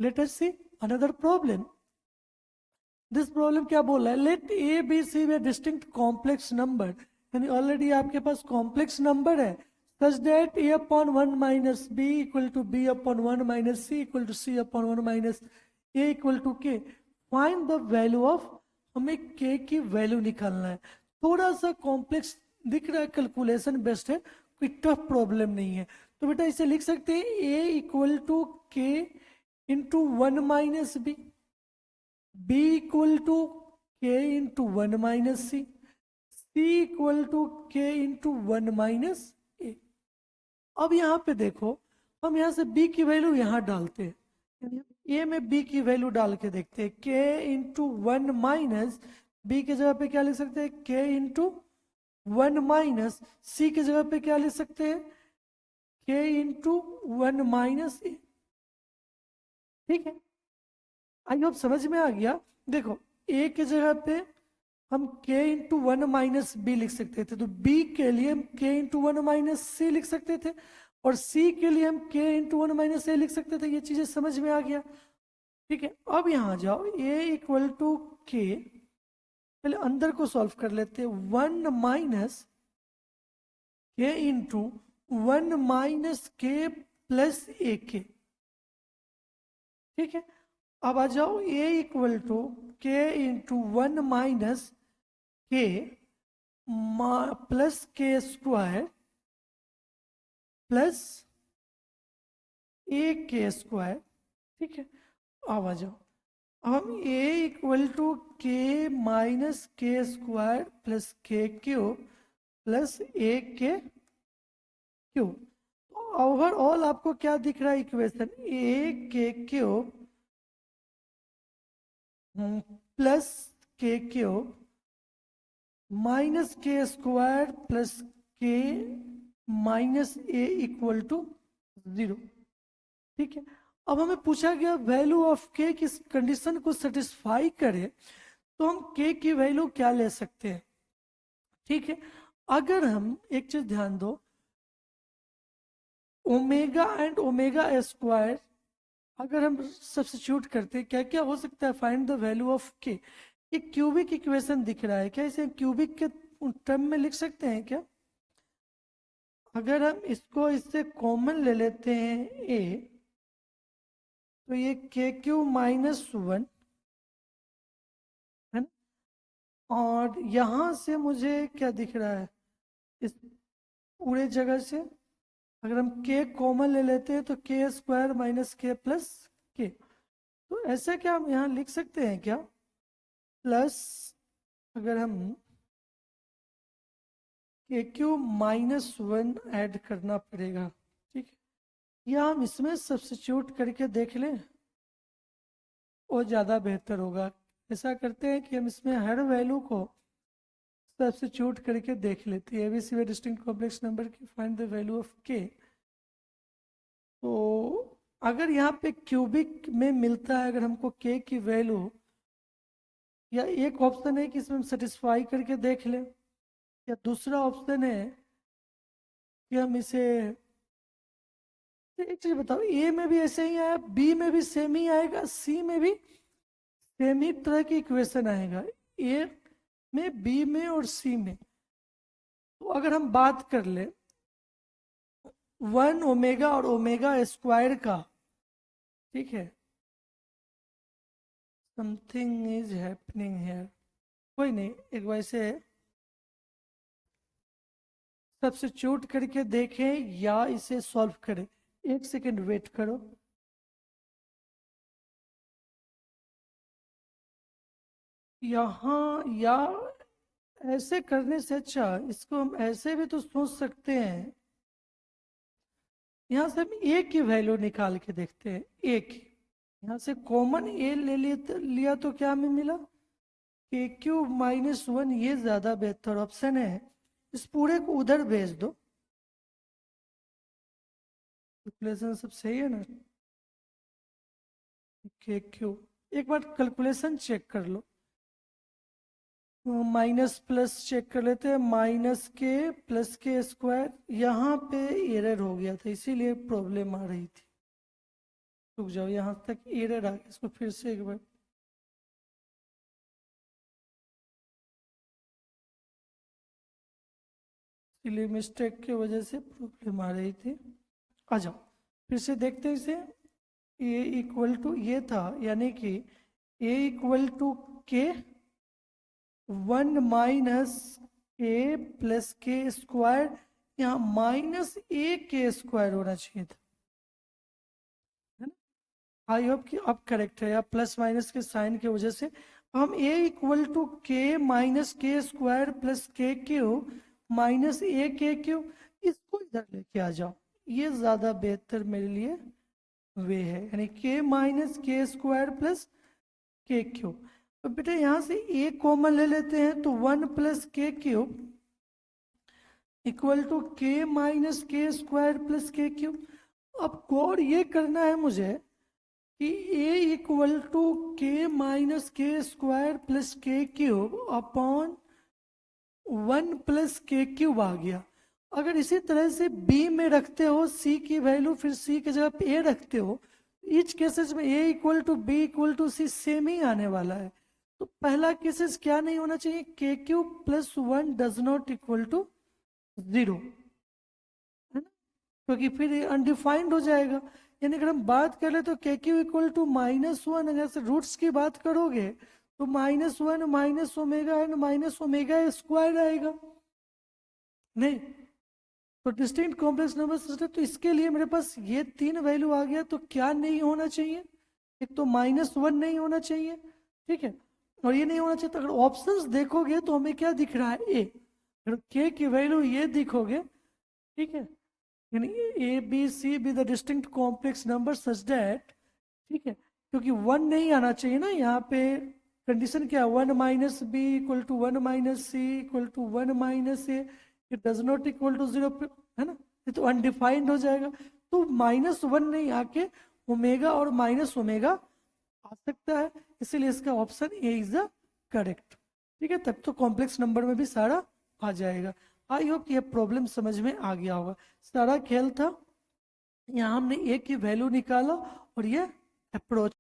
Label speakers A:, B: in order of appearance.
A: Late us see another problem. This problem क्या बोल रहा है, let A B C be distinct complex number, यानी ऑलरेडी आपके पास कॉम्प्लेक्स नंबर है, such that A upon 1 minus B equal to B upon 1 minus C equal to C upon 1 minus A equal to K. Find the value of, हमें K की value निकालना है। थोड़ा सा कॉम्प्लेक्स दिख रहा है, कैलकुलेशन बेस्ट है, कोई टफ प्रॉब्लम नहीं है। तो बेटा इसे लिख सकते हैं A equal to K into 1 minus B, b equal to K into 1 minus C, c equal to K into 1 minus A. अब यहाँ पे देखो, हम यहाँ से b की वैल्यू यहाँ डालते हैं, यानी a में b की वैल्यू डाल के देखते हैं, k इंटू 1 माइनस b की जगह पे क्या लिख सकते हैं, k इंटू 1 माइनस c की जगह पे क्या लिख सकते हैं, k इंटू 1 माइनस ए। ठीक है, आई होप समझ में आ गया। देखो a की जगह पे हम k इंटू 1 माइनस बी लिख सकते थे, तो b के लिए हम k इंटू 1 माइनस सी लिख सकते थे, और c के लिए हम k इंटू 1 माइनस ए लिख सकते थे। ये चीजें समझ में आ गया। ठीक है, अब यहाँ जाओ, a इक्वल टू के, पहले अंदर को सॉल्व कर लेते हैं, 1 माइनस के इंटू 1 माइनस के प्लस ए के। ठीक है, अब आ जाओ a equal to K into 1 minus के प्लस के स्क्वायर प्लस ए के स्क्वायर। ठीक है, अब आ जाओ, अब हम a इक्वल टू के माइनस के स्क्वायर प्लस के क्यूब प्लस ए के क्यूब। ओवरऑल आपको क्या दिख रहा है इक्वेशन, ए के क्यूब प्लस के क्यूब माइनस के स्क्वायर प्लस के माइनस ए इक्वल टू 0। ठीक है, अब हमें पूछा गया वैल्यू ऑफ के किस कंडीशन को सेटिस्फाई करे, तो हम के की वैल्यू क्या ले सकते हैं। ठीक है, अगर हम एक चीज ध्यान दो, ओमेगा एंड ओमेगा स्क्वायर अगर हम सब्स्टिट्यूट करते हैं, क्या क्या हो सकता है, फाइंड द वैल्यू ऑफ के। एक क्यूबिक इक्वेशन दिख रहा है, क्या इसे क्यूबिक के टर्म में लिख सकते हैं क्या। अगर हम इसको इससे कॉमन ले लेते हैं ए, तो ये के क्यू माइनस 1 है ना, और यहां से मुझे क्या दिख रहा है, इस पूरे जगह से अगर हम के कॉमन ले लेते हैं तो के स्क्वायर माइनस के प्लस के। तो ऐसा क्या हम यहाँ लिख सकते हैं क्या, प्लस अगर हम के क्यू माइनस 1 ऐड करना पड़ेगा। ठीक है, या हम इसमें सब्स्टिट्यूट करके देख लें, वो ज़्यादा बेहतर होगा। ऐसा करते हैं कि हम इसमें हर वैल्यू को सब्स्टिट्यूट करके देख लेते हैं, एबीसी डिस्टिंक्ट कॉम्प्लेक्स नंबर की फाइंड द वैल्यू ऑफ के। तो अगर यहाँ पे क्यूबिक में मिलता है अगर हमको के की वैल्यू, या एक ऑप्शन है कि इसमें हम सेटिस्फाई करके देख लें, या दूसरा ऑप्शन है कि हम इसे, एक चीज बताओ, ए में भी ऐसे ही आया, बी में भी सेम ही आएगा, सी में भी सेम ही तरह की इक्वेशन आएगा, ए में बी में और सी में। तो अगर हम बात कर ले 1 ओमेगा और ओमेगा स्क्वायर का, ठीक है, समथिंग इज हैपनिंग हियर, कोई नहीं, एक वैसे सब्स्टिट्यूट करके देखें या इसे सॉल्व करें। एक सेकंड वेट करो। यहाँ या ऐसे करने से अच्छा इसको हम ऐसे भी तो सोच सकते हैं, यहाँ से हम ए की वैल्यू निकाल के देखते हैं, ए की, यहाँ से कॉमन ए ले लिया तो क्या हमें मिला, के क्यू माइनस 1, ये ज्यादा बेहतर ऑप्शन है। इस पूरे को उधर भेज दो, कैलकुलेशन सब सही है ना, के क्यू, एक बार कैलकुलेशन चेक कर लो, माइनस प्लस चेक कर लेते हैं, माइनस के प्लस के स्क्वायर, यहाँ पे एरर हो गया था इसीलिए प्रॉब्लम आ रही थी। रुक जाओ, यहाँ तक एरर आ गया, इसको फिर से एक बार इसलिए मिस्टेक की वजह से प्रॉब्लम आ रही थी। आ जाओ फिर से देखते हैं इसे। ए इक्वल टू ये था, यानी कि ए इक्वल टू के 1 माइनस के प्लस के स्क्वायर, यहाँ माइनस ए के स्क्वायर होना चाहिए था, है ना। आई होप कि अब करेक्ट है, या प्लस माइनस के साइन की वजह से हम ए इक्वल टू के माइनस के स्क्वायर प्लस के क्यूब माइनस ए के क्यूब, इसको इधर लेके आ जाओ, ये ज्यादा बेहतर मेरे लिए वे है, यानी के माइनस के स्क्वायर प्लस के क्यूब। तो बेटा यहाँ से ए कॉमन ले लेते हैं, तो 1 प्लस के क्यूब इक्वल टू के माइनस के स्क्वायर प्लस के क्यूब। अब गौर ये करना है मुझे कि ए इक्वल टू के माइनस के स्क्वायर प्लस के क्यूब अपॉन 1 प्लस के क्यूब आ गया। अगर इसी तरह से बी में रखते हो सी की वैल्यू, फिर सी की जगह पे ए रखते हो, ईच केसेस में A equal to B equal to C same ही आने वाला है। तो पहला केसेस क्या नहीं होना चाहिए, K cube plus 1 does not equal to 0, है ना, क्योंकि फिर ये अनडिफाइंड हो जाएगा। यानी अगर हम बात करें तो के क्यू इक्वल टू -1, अगर से रूट्स की बात करोगे तो -1 minus omega and minus omega square आएगा, नहीं तो डिस्टिंक्ट कॉम्प्लेक्स नंबर सिस्टम। तो इसके लिए मेरे पास ये 3 वैल्यू आ गया, तो क्या नहीं होना चाहिए, एक तो -1 नहीं होना चाहिए, ठीक है, और ये नहीं होना चाहिए। तो अगर ऑप्शंस देखोगे तो हमें क्या दिख रहा है, ए, अगर के की वैल्यू ये दिखोगे, ठीक है, यानी A B C be the distinct complex number such that, ठीक है, क्योंकि 1 नहीं आना चाहिए ना, यहाँ पे कंडीशन क्या है, 1 minus B equal to 1 minus C equal to 1 minus A, it does not equal to 0, है ना, ये तो अनडिफाइंड हो जाएगा। तो -1 नहीं आके ओमेगा और माइनस ओमेगा आ सकता है, इसीलिए इसका option A is the correct, ठीक है। तब तो कॉम्प्लेक्स नंबर में भी सारा आ जाएगा। आई होप ये प्रॉब्लम समझ में आ गया होगा। सारा खेल था, यहाँ हमने ए की वैल्यू निकाला और ये अप्रोच